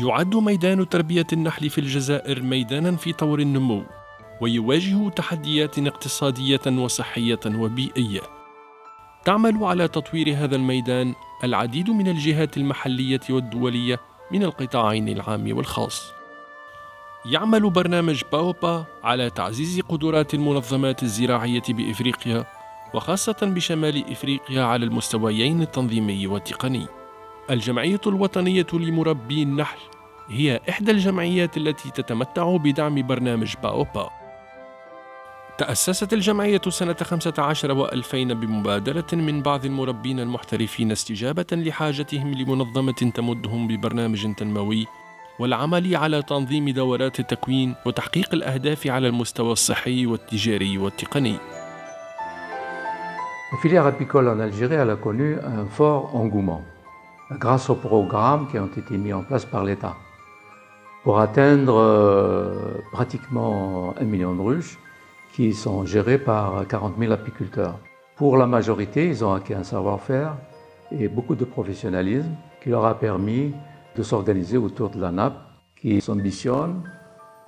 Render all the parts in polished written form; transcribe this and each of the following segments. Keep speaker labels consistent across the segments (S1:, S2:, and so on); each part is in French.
S1: يعد ميدان تربية النحل في الجزائر ميدانا في طور النمو، ويواجه تحديات اقتصادية وصحية وبيئية. تعمل على تطوير هذا الميدان العديد من الجهات المحلية والدولية من القطاعين العام والخاص. يعمل برنامج باوبا على تعزيز قدرات المنظمات الزراعية بإفريقيا، وخاصة بشمال إفريقيا على المستويين التنظيمي والتقني. الجمعية الوطنية لمربي النحل هي إحدى الجمعيات التي تتمتع بدعم برنامج باوبا. تأسست الجمعية سنة 15 و2000 بمبادرة من بعض المربين المحترفين استجابة لحاجتهم لمنظمة تمدهم ببرنامج تنموي، والعمل على تنظيم دورات التكوين وتحقيق الأهداف على المستوى الصحي والتجاري والتقني.
S2: La filière apicole en Algérie elle a connu un fort engouement grâce aux programmes qui ont été mis en place par l'État pour atteindre pratiquement 1 million de ruches qui sont gérées par 40 000 apiculteurs. Pour la majorité, ils ont acquis un savoir-faire et beaucoup de professionnalisme qui leur a permis de s'organiser autour de la NAP qui s'ambitionne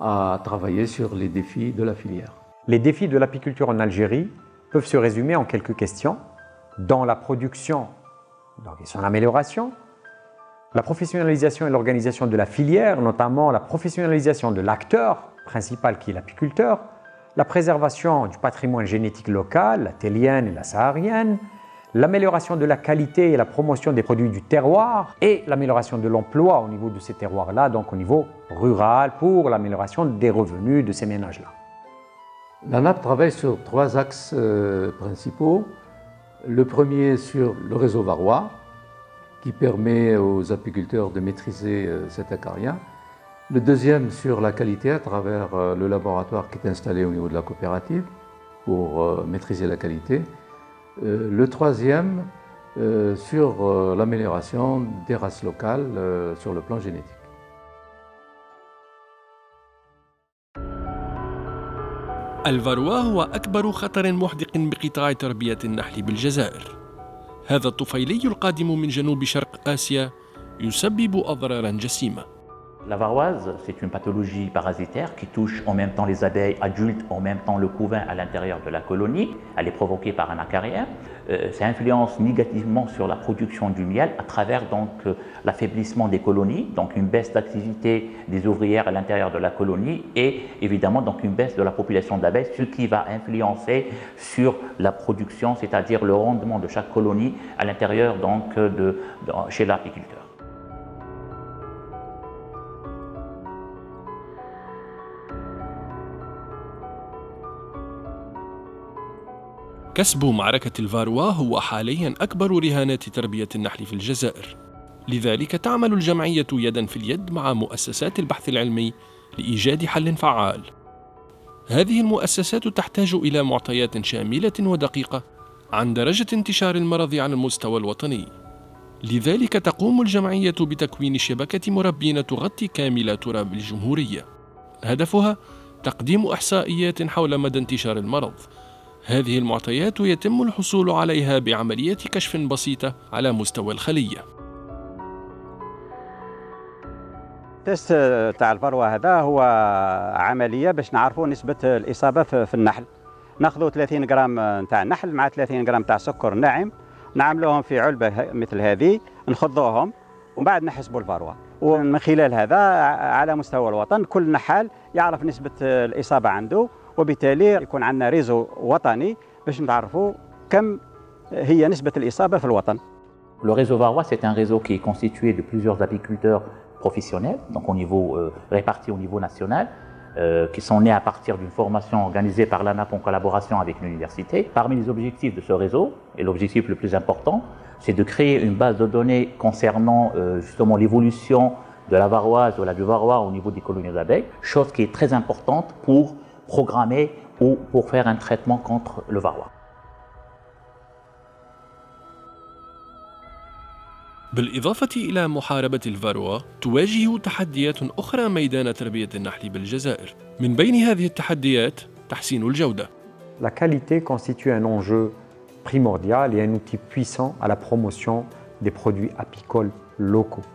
S2: à travailler sur les défis de la filière.
S3: Les défis de l'apiculture en Algérie peuvent se résumer en quelques questions. Dans la production, donc son amélioration, la professionnalisation et l'organisation de la filière, notamment la professionnalisation de l'acteur principal qui est l'apiculteur, la préservation du patrimoine génétique local, la télienne et la saharienne, l'amélioration de la qualité et la promotion des produits du terroir et l'amélioration de l'emploi au niveau de ces terroirs-là, donc au niveau rural, pour l'amélioration des revenus de ces ménages-là.
S2: La NAP travaille sur 3 axes principaux. Le premier sur le réseau varrois, qui permet aux apiculteurs de maîtriser cet acarien. Le deuxième sur la qualité à travers le laboratoire qui est installé au niveau de la coopérative pour maîtriser la qualité. Le troisième sur l'amélioration des races locales sur le plan génétique.
S1: الفاروا هو أكبر خطر محدق بقطاع تربية النحل بالجزائر. هذا الطفيلي القادم من جنوب شرق آسيا يسبب أضراراً جسيمة.
S4: La varroise, c'est une pathologie parasitaire qui touche en même temps les abeilles adultes, en même temps le couvain à l'intérieur de la colonie. Elle est provoquée par un acarien. Ça influence négativement sur la production du miel à travers donc l'affaiblissement des colonies, donc une baisse d'activité des ouvrières à l'intérieur de la colonie et évidemment donc une baisse de la population d'abeilles, ce qui va influencer sur la production, c'est-à-dire le rendement de chaque colonie à l'intérieur donc chez l'apiculteur.
S1: كسب معركة الفاروا هو حالياً أكبر رهانات تربية النحل في الجزائر. لذلك تعمل الجمعية يداً في اليد مع مؤسسات البحث العلمي لإيجاد حل فعال. هذه المؤسسات تحتاج إلى معطيات شاملة ودقيقة عن درجة انتشار المرض على المستوى الوطني. لذلك تقوم الجمعية بتكوين شبكة مربين تغطي كامل تراب الجمهورية. هدفها تقديم إحصائيات حول مدى انتشار المرض. هذه المعطيات يتم الحصول عليها بعملية كشف بسيطة على مستوى الخلية.
S5: تيست تاع الفاروا هذا هو عملية باش نعرفوا نسبة الإصابة في النحل. ناخذوا 30 غرام تاع النحل مع 30 غرام تاع سكر ناعم، نعملوهم في علبة مثل هذه، نخضوهم ومن بعد نحسبوا الفاروا. ومن خلال هذا على مستوى الوطن كل نحال يعرف نسبة الإصابة عنده، وبالتالي يكون عندنا ريزو وطني باش نعرفوا كم هي نسبة الإصابة في الوطن.
S4: Le réseau varrois, c'est un réseau qui est constitué de plusieurs apiculteurs professionnels, donc répartis au niveau national, qui sont nés à partir d'une formation organisée par l'ANAP en collaboration avec l'université. Parmi les objectifs de ce réseau, et l'objectif le plus important, c'est de créer une base de données concernant justement l'évolution de la varroise ou du varroa au niveau des colonies d'abeilles, chose qui est très importante pour programmer ou pour faire un traitement contre le varroa.
S1: بالإضافة إلى محاربة الفاروا، تواجه تحديات أخرى ميدان تربية النحل بالجزائر. من بين هذه التحديات تحسين الجودة.
S3: La qualité constitue un enjeu primordial et un outil puissant à la promotion des produits apicoles locaux.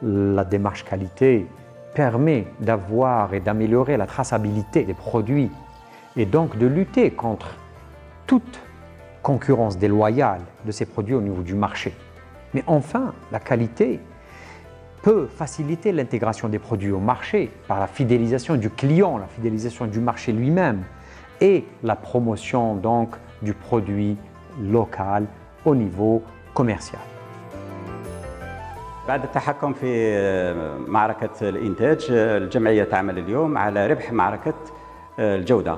S3: la démarche qualité permet d'avoir et d'améliorer la traçabilité des produits et donc de lutter contre toute concurrence déloyale de ces produits au niveau du marché. Mais enfin, la qualité peut faciliter l'intégration des produits au marché par la fidélisation du client, la fidélisation du marché lui-même et la promotion donc du produit local au niveau commercial.
S5: بعد التحكم في معركة الإنتاج، الجمعية تعمل اليوم على ربح معركة الجودة،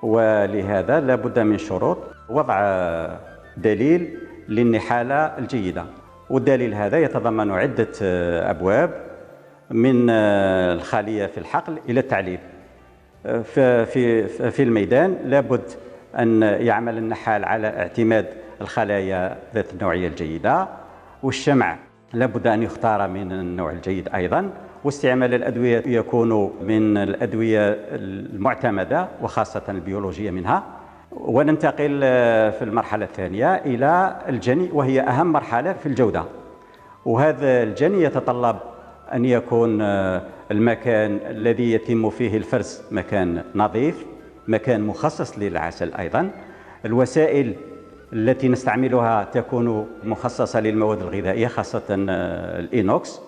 S5: ولهذا لا بد من شروط وضع دليل للنحالة الجيدة، والدليل هذا يتضمن عدة أبواب من الخالية في الحقل إلى التعليب. في الميدان لابد أن يعمل النحال على اعتماد الخلايا ذات النوعية الجيدة، والشمع لابد أن يختار من النوع الجيد أيضاً، واستعمال الأدوية يكون من الأدوية المعتمدة وخاصة البيولوجية منها. وننتقل في المرحلة الثانية إلى الجني، وهي أهم مرحلة في الجودة. وهذا الجني يتطلب أن يكون المكان الذي يتم فيه الفرز مكان نظيف، مكان مخصص للعسل أيضاً. الوسائل التي نستعملها تكون مخصصة للمواد الغذائية خاصة الإينوكس،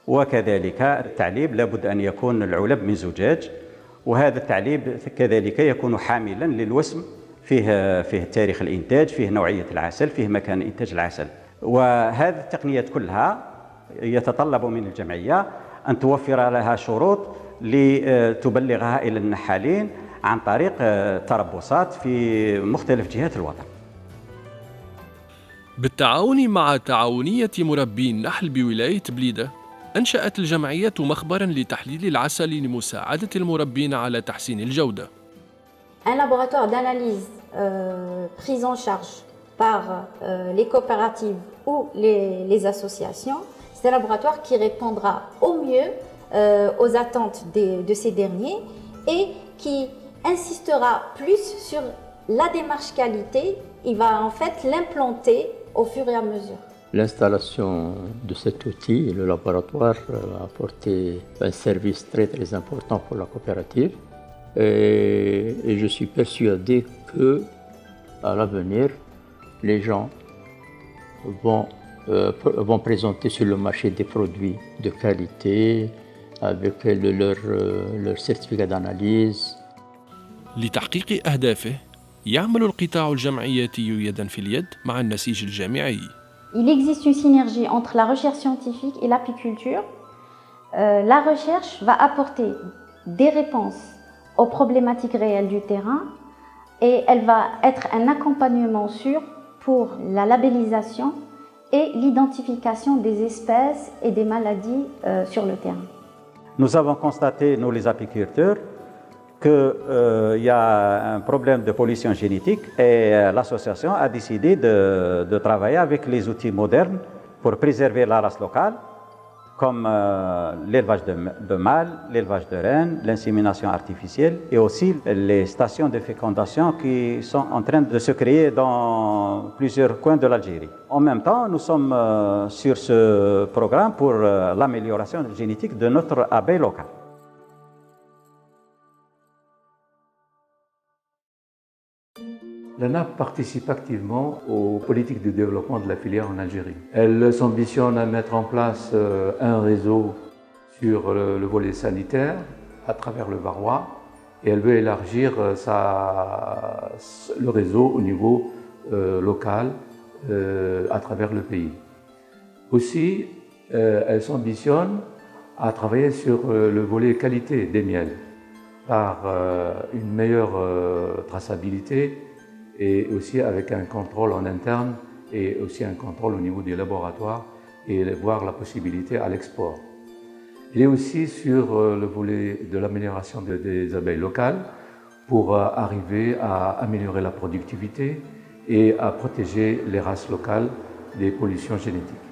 S5: وكذلك التعليب لابد أن يكون العلب من زجاج، وهذا التعليب كذلك يكون حاملا للوسم، فيه تاريخ الإنتاج، فيه نوعية العسل، فيه مكان إنتاج العسل. وهذه التقنيات كلها يتطلب من الجمعية أن توفر لها شروط لتبلغها إلى النحالين عن طريق تربصات في مختلف جهات الوطن.
S1: بالتعاون مع تعاونية مربي النحل بولاية بليدة، أنشأت الجمعية مخبراً لتحليل العسل لمساعدة المربين على تحسين الجودة.
S6: Un laboratoire d'analyse pris en charge par les coopératives ou les associations, c'est un laboratoire qui répondra au mieux aux attentes de ces derniers et qui insistera plus sur la démarche qualité. Il va en fait l'implanter au fur et à mesure.
S2: L'installation de cet outil, le laboratoire, a apporté un service très très important pour la coopérative et je suis persuadé que à l'avenir, les gens vont présenter sur le marché des produits de qualité avec leur certificat d'analyse.
S1: لتحقيق أهدافه يعمل القطاع الجمعياتي يداً في اليد مع النسيج الجامعي.
S6: Il existe une synergie entre la recherche scientifique et l'apiculture. La recherche va apporter des réponses aux problématiques réelles du terrain et elle va être un accompagnement sûr pour la labellisation et l'identification des espèces et des maladies sur le terrain.
S5: Nous avons constaté, nous les apiculteurs, qu'il y a un problème de pollution génétique et l'association a décidé de travailler avec les outils modernes pour préserver la race locale, comme l'élevage de mâles, l'élevage de reines, l'insémination artificielle et aussi les stations de fécondation qui sont en train de se créer dans plusieurs coins de l'Algérie. En même temps, nous sommes sur ce programme pour l'amélioration génétique de notre abeille locale.
S2: L'ANAP participe activement aux politiques de développement de la filière en Algérie. Elle s'ambitionne à mettre en place un réseau sur le volet sanitaire à travers le Varrois et elle veut élargir le réseau au niveau local à travers le pays. Aussi, elle s'ambitionne à travailler sur le volet qualité des miels par une meilleure traçabilité et aussi avec un contrôle en interne et aussi un contrôle au niveau des laboratoires et voir la possibilité à l'export. Il est aussi sur le volet de l'amélioration des abeilles locales pour arriver à améliorer la productivité et à protéger les races locales des pollutions génétiques.